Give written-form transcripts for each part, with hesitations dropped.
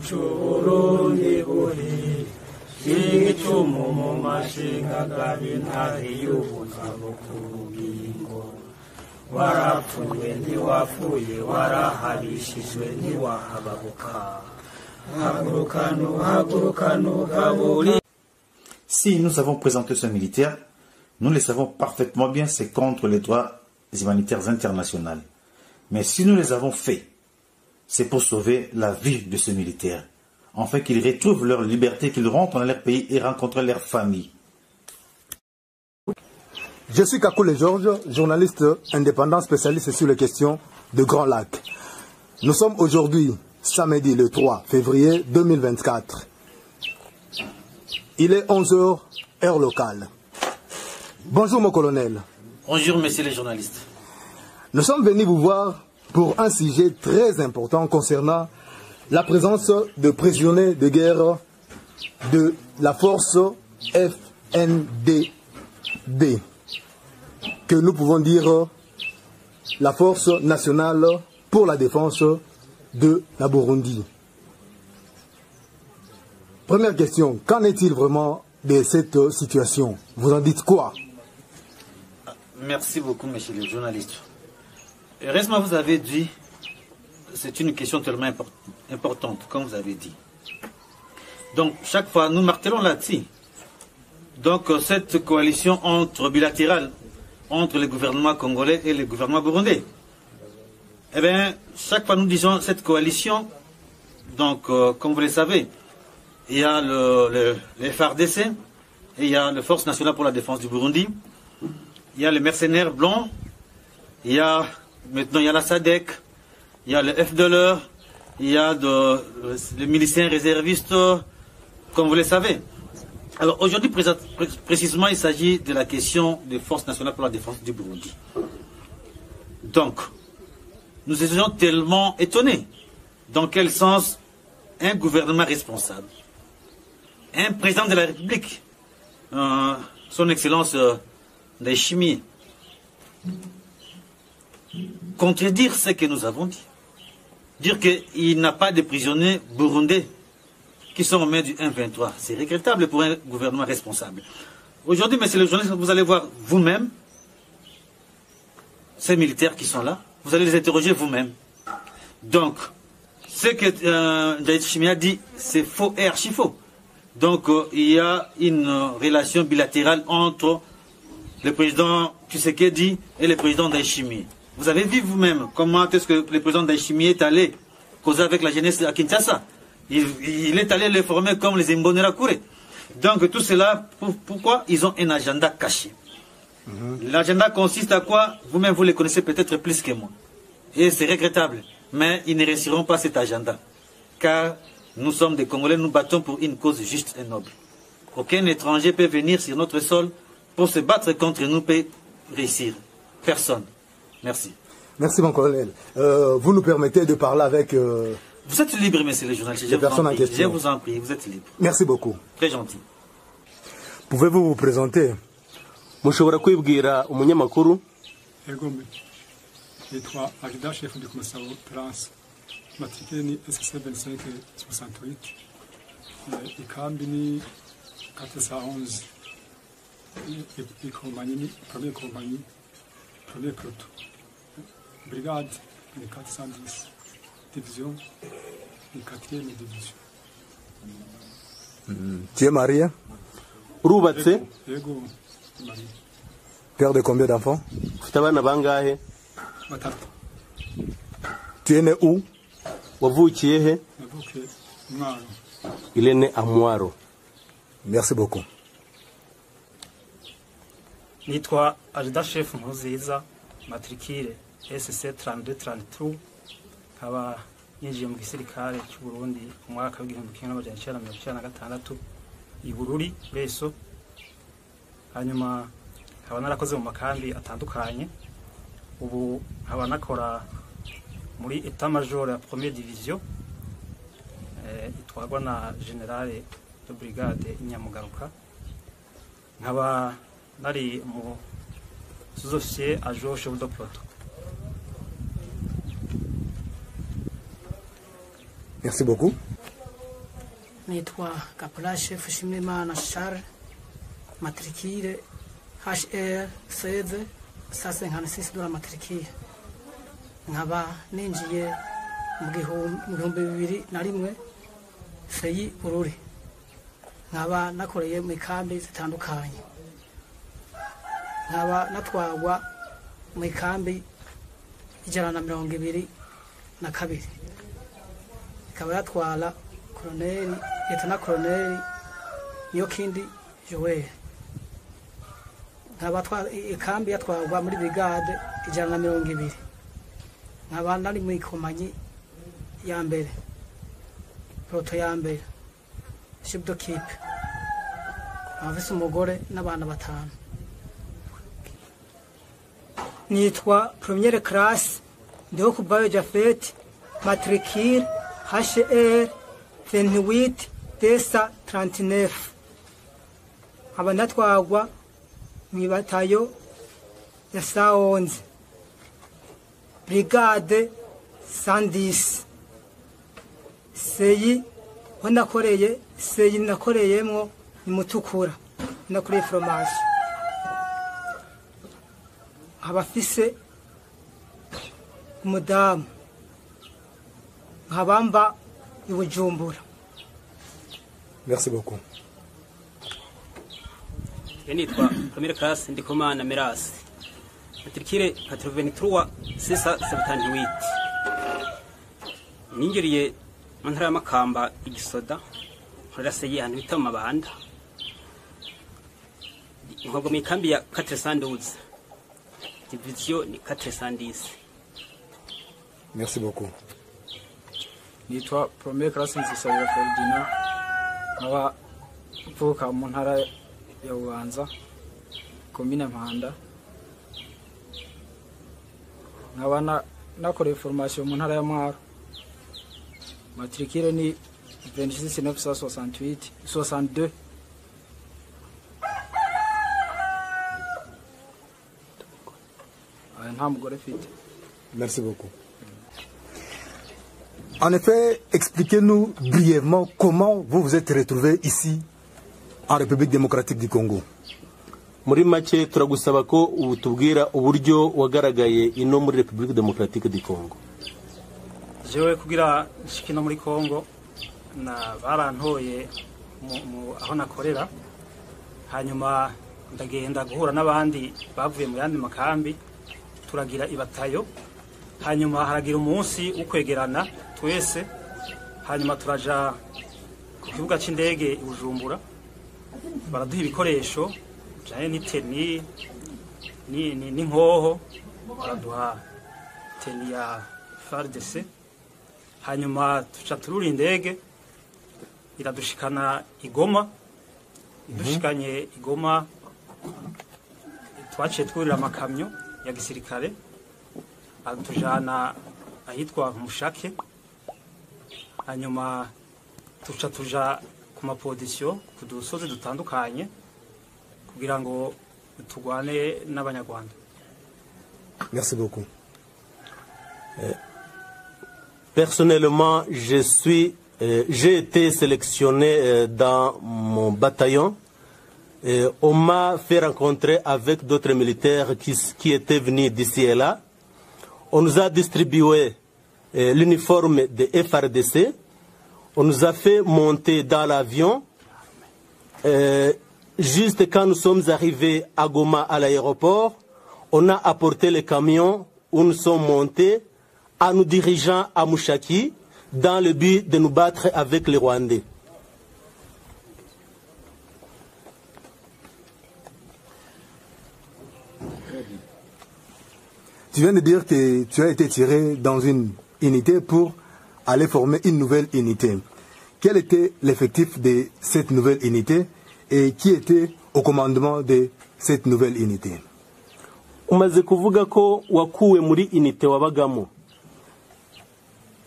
c'uburundi buhi icumu mu mashinga gabintari y'ubugabo ku bugingo warapfuye ntiwapfuye warahabishijwe ntiwahababuka hagurukanu hagurukanu haburi. Si nous avons présenté ce militaire, nous le savons parfaitement bien, c'est contre les droits humanitaires internationaux. Mais si nous les avons faits, c'est pour sauver la vie de ce militaire, afin qu'ils retrouvent leur liberté, qu'ils rentrent dans leur pays et rencontrent leur famille. Je suis Kakoule Georges, journaliste indépendant spécialiste sur les questions de Grand Lac. Nous sommes aujourd'hui, samedi le 3 février 2024. Il est 11h, heure locale. Bonjour mon colonel. Bonjour messieurs les journalistes. Nous sommes venus vous voir pour un sujet très important concernant la présence de prisonniers de guerre de la force FNDB, que nous pouvons dire la force nationale pour la défense de la Burundi. Première question, qu'en est-il vraiment de cette situation? Vous en dites quoi? Merci beaucoup, monsieur le journaliste. Heureusement, vous avez dit, c'est une question tellement importante, comme vous avez dit. Donc, chaque fois, nous martelons là-dessus. Donc, cette coalition bilatérale entre le gouvernement congolais et le gouvernement burundais. Eh bien, chaque fois, nous disons cette coalition, donc, comme vous le savez, il y a le FARDC, et il y a la Force nationale pour la défense du Burundi, il y a les mercenaires blancs, maintenant il y a la SADC, il y a le FDLR, il y a les miliciens réservistes, comme vous le savez. Alors aujourd'hui, précisément, il s'agit de la question des Forces nationales pour la défense du Burundi. Donc, nous étions tellement étonnés. Dans quel sens un gouvernement responsable, un président de la République, son Excellence Ndayishimiye, contredire ce que nous avons dit. Dire qu'il n'a pas de prisonniers burundais qui sont aux mains du 1-23. C'est regrettable pour un gouvernement responsable. Aujourd'hui, messieurs les journalistes, vous allez voir vous-même ces militaires qui sont là. Vous allez les interroger vous-même. Donc, ce que Ndayishimiye a dit, c'est faux et archi-faux. Donc, il y a une relation bilatérale entre le président Tshisekedi et le président Ndayishimiye. Vous avez vu vous-même comment est-ce que le président Ndayishimiye est allé causer avec la jeunesse à Kinshasa. Il est allé les former comme les Imbonerakure. Donc, tout cela, pourquoi ils ont un agenda caché. L'agenda consiste à quoi? Vous-même, vous le connaissez peut-être plus que moi. Et c'est regrettable. Mais ils ne réussiront pas cet agenda. Car nous sommes des Congolais, nous battons pour une cause juste et noble. Aucun étranger peut venir sur notre sol pour se battre contre nous, peut réussir. Personne. Merci. Merci mon colonel. Vous nous permettez de parler avec... Vous êtes libre, monsieur le journaliste. Je vous en prie, vous êtes libre. Merci beaucoup. Très gentil. Pouvez-vous vous présenter? Mushobora kwibwira umunyamakuru? Egome. Yitwa Agida Chef de Commissariat Trans. Matricule ni SC2568. Ikambi ni 411. Ikomani ni première compagnie, premier peloton. Brigade ni 410. Division ni 4e division. Tu es marié? Urubatse? Yego marié. Père de combien d'enfants? Ufite abana bangahe? Batatu. Tu es né où? Wavukiye he? Navukiye Mwaro. Il est né à Mwaro. Merci beaucoup. Nitwa Agida Chef Nkuziza, matricule SC3232, nkaba yinjiye mu gisirikare cy'u Burundi mu mwaka wa 1996 i Bururi Beso. Hanyuma nkaba narakoze mu makambi atandukanye. Ubu nkaba nakora muri état major ya première division itwagwa na general de brigade Nyamugaruka. Nkaba nari mu sous-officier adjoint chef de peloton. Merci beaucoup. nitwa Kapula Chef Shimimana Charles, matricule HR 16 $56 matricule. Nkaba ninjiye mu 2001 Feyi Bururi. Nkaba nakoreye mu kambi zitandukanye. Nkaba natwagwa mu kambi 122. Ikaba yatwara Colonel Lieutenant Colonel Niyokindi Joel. Nkaba ikambi yatwagwa muri brigade 120. Nkaba nari mu ikomanyi ya mbere, proto ya mbere, chef de keep, afise umugore n'abana 5. Nitwa première classe Ndeho Kubayo Jafet, matricule HR 28 39. Aba natwagwa mu batayo ya Saonze, brigade 110. Seyi wanakoreye, seyi nakoreyemwo ni Mutukura, nakoreye fromage. Abafise umudamu nkabamba ibujumbura. Merci beaucoup. Nitwa première classe Ndikumana Mirasi, matricule 83 678. Ninjiriye mu ntara y'Amakamba igisoda, nkoraseye ahantu bita mu Mabanda. Nkogo mu kambi ya 412, division ni 410. Merci beaucoup. Nitwa première classe Nzisabira Ferdinand, nkaba mvuka mu ntara ya Bubanza, commune Mpanda. Nkaba nakoreye formation mu ntara ya Mwaro. Matricule ni 26968 62. Merci beaucoup. En effet, expliquez-nous brièvement comment vous vous êtes retrouvé ici en République démocratique du Congo. Muri make turagusaba ko ubutubwira uburyo wagaragaye ino muri République démocratique du Congo. Jewe kugira nshikino muri Congo na barantoye aho nakorera, hanyuma ndagenda guhura n'abandi bavuye mu yandi makambi, turagira ibatayo, hanyuma haragira umunsi ukwegerana twese, hanyuma turaja ku kibuga c'indege i Bujumbura, baraduha ibikoresho jaye n'iteni n'inkoho, baraduha teni ya FARDC, hanyuma tuca turura indege iradushikana Igoma. Dushikanye Igoma twaciye twurira amakamyo ya gisirikare atujana ahitwa Mushake, hanyuma tuja ku mapodisiyo ku dusozi dutandukanye kugira ngo tugwane n'abanyarwanda. Merci beaucoup. Personnellement, j'ai été sélectionné dans mon bataillon. On m'a fait rencontrer avec d'autres militaires qui étaient venus d'ici et là. On nous a distribué l'uniforme de FARDC. On nous a fait monter dans l'avion. Juste quand nous sommes arrivés à Goma à l'aéroport, on a apporté le camion où nous sommes montés en nous dirigeant à Mushaki dans le but de nous battre avec les Rwandais. Tu viens de dire que tu as été tiré dans une unité pour aller former une nouvelle unité. Quel était l'effectif de cette nouvelle unité et qui était au commandement de cette nouvelle unité? Umaze kuvuga ko wakuwe muri unité wabagamo.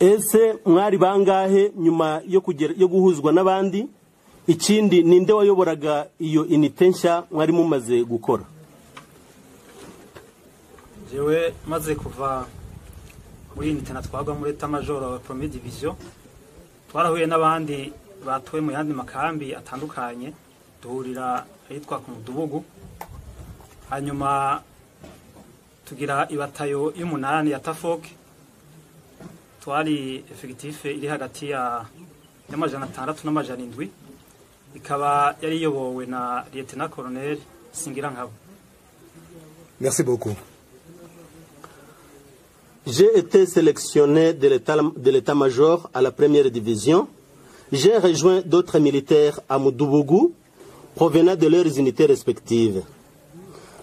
Ese mwari bangahe nyuma yo guhuzwa n'abandi? Ikindi ninde wayoboraga iyo unité nshya mwari mumaze gukora? Jewe maze kuva muri unité natwagwa muri État Major Première Division, twarahuye n'abandi batowe mu yandi makambi atandukanye duhurira ahitwa ku Mudubugu, hanyuma tugira ibatayo y'umunani ya Tafok, twari effectif iri hagati y'amajana 600 n'amajana 7, ikaba yari iyobowe na Lieutenant Colonel Singirankabo. Merci beaucoup. J'ai été sélectionné de l'état-major à la première division. J'ai rejoint d'autres militaires à Mudubugu, provenant de leurs unités respectives.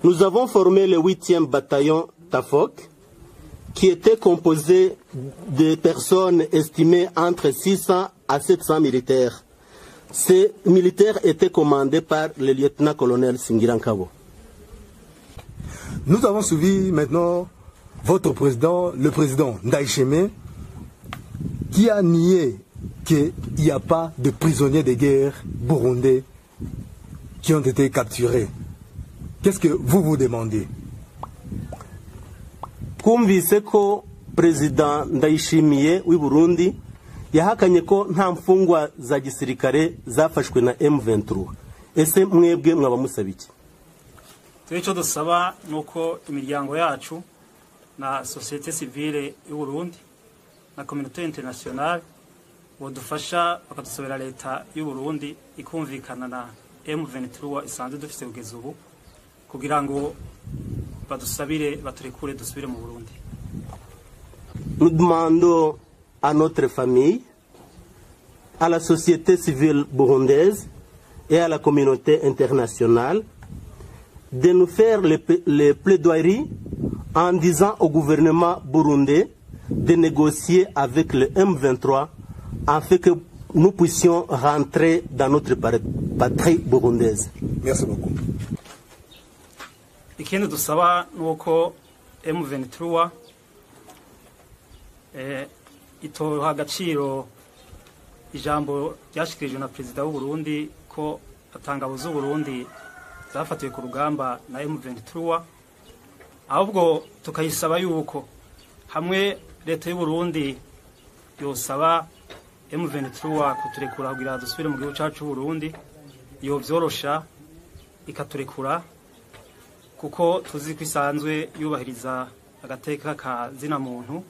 Nous avons formé le 8e bataillon Tafok, qui était composé de personnes estimées entre 600 à 700 militaires. Ces militaires étaient commandés par le lieutenant-colonel Singirankabo. Nous avons suivi maintenant votre président, le président Ndayishimiye, qui a nié qu'il n'y a pas de prisonniers de guerre burundais qui ont été capturés. Qu'est-ce que vous vous demandez? Kumvise ko President Ndayishimiye w'i Burundi yahakanye ko nta mfungwa za gisirikare zafashwe na M23. Ese mwebwe mwabamusaba iki? Icyo dusaba nuko imiryango yacu na société civile y'u Burundi na communauté internationale bodufasha bakadusobera leta y'u Burundi ikumvikana na M23 isanzwe dufite kugeza ubu kugira ngo badusabire baturekure dusubire mu Burundi. Nous demandons à notre famille, à la société civile burundaise et à la communauté internationale de nous faire les plaidoiries en disant au gouvernement burundais de négocier avec le M23 afin que nous puissions rentrer dans notre patrie burundaise. Merci beaucoup. Ikindi dusaba nuko M23 itoha agaciro ijambo ryashikirijwe na perezida w'u Burundi ko atangabo z'u Burundi zafatiwe ku rugamba na M23, ahubwo tukayisaba yuko hamwe leta y'u Burundi yosaba M23 kuturekura kugira dusubire mu gihugu cyacu cy'u Burundi, yo byorosha ikaturekura kuko tuzi ko isanzwe yubahiriza agateka ka zina muntu.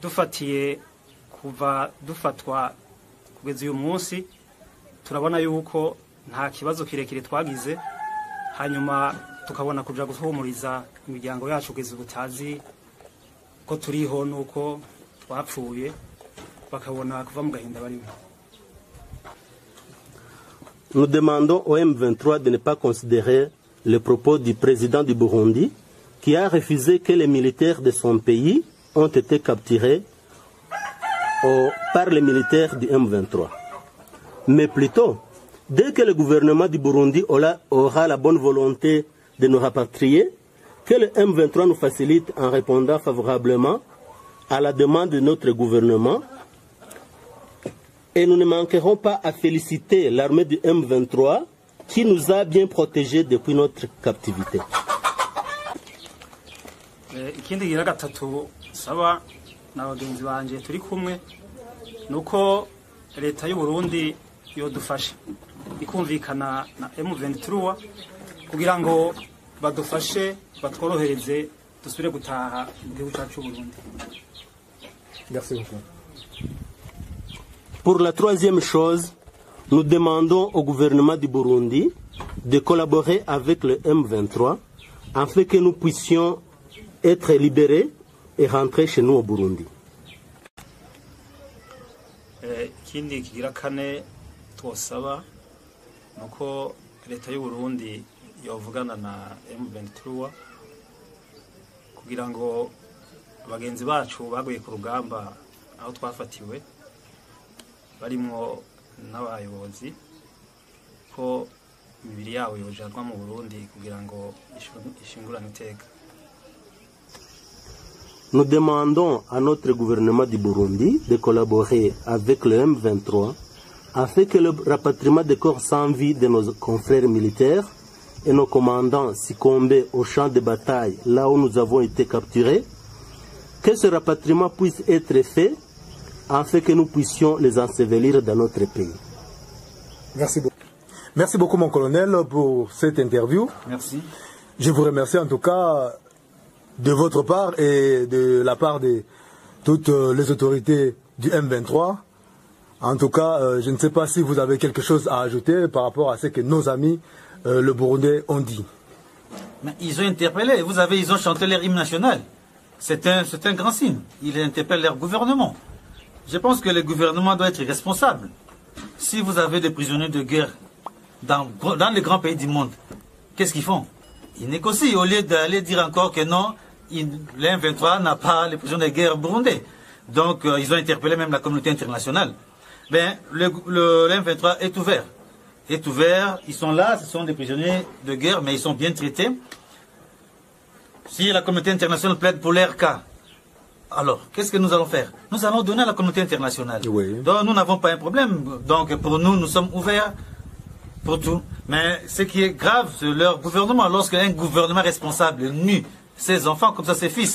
Dufatiye kuva dufatwa kugeza uyu munsi turabona yuko nta kibazo kirekire twagize, hanyuma tukabona kuja guhumuriza imiryango yacu kugeza ubutazi ko turiho nuko twapfuye bakabona kuva mu gahinda barimo. Nous demandons au M23 de ne pas considérer les propos du président du Burundi qui a refusé que les militaires de son pays ont été capturés par les militaires du M23. Mais plutôt, dès que le gouvernement du Burundi aura la bonne volonté de nous rapatrier, que le M23 nous facilite en répondant favorablement à la demande de notre gouvernement. Et nous ne manquerons pas à féliciter l'armée du M23 qui nous a bien protégés depuis notre captivité. Ikindi gira gatatu saba na bagenzi banje turi kumwe nuko leta y'u Burundi yodufasha ikumvikana na M23 kugira ngo badufashe batworohereze dusubire gutaha mu gihugu cyacu cy'u Burundi. Merci beaucoup. Pour la troisième chose, nous demandons au gouvernement du Burundi de collaborer avec le M23 afin que nous puissions être libérés et rentrer chez nous au Burundi. Ikindi kigira kane twosaba nuko leta y'u Burundi yovugana na M23 kugira ngo abagenzi bacu baguye ku rugamba aho twafatiwe barimo n'abayobozi ko imibiri yabo yojanwa mu Burundi kugira ngo ishingurane iteka. Nous demandons à notre gouvernement du Burundi de collaborer avec le M23 afin que le rapatriement des corps sans vie de nos confrères militaires et nos commandants succombés au champ de bataille là où nous avons été capturés, que ce rapatriement puisse être fait afin que nous puissions les ensevelir dans notre pays. Merci beaucoup. Merci beaucoup, mon colonel, pour cette interview. Merci. Je vous remercie en tout cas de votre part et de la part de toutes les autorités du M23. En tout cas, je ne sais pas si vous avez quelque chose à ajouter par rapport à ce que nos amis, le Burundais, ont dit. Mais ils ont interpellé, vous savez, ils ont chanté leur hymne national. C'est un grand signe. Ils interpellent leur gouvernement. Je pense que le gouvernement doit être responsable. Si vous avez des prisonniers de guerre dans les grands pays du monde, qu'est-ce qu'ils font? Ils négocient au lieu d'aller dire encore que non, l'M23 n'a pas les prisonniers de guerre burundais. Donc, ils ont interpellé même la communauté internationale. Ben, l'M23 est ouvert. Est ouvert, ils sont là, ce sont des prisonniers de guerre, mais ils sont bien traités. Si la communauté internationale plaide pour leur cas, alors, qu'est-ce que nous allons faire? Nous allons donner à la communauté internationale. Oui. Donc, nous n'avons pas un problème. Donc, pour nous, nous sommes ouverts pour tout. Mais ce qui est grave, c'est leur gouvernement. Lorsqu'un gouvernement responsable nuit ses enfants, comme ça ses fils,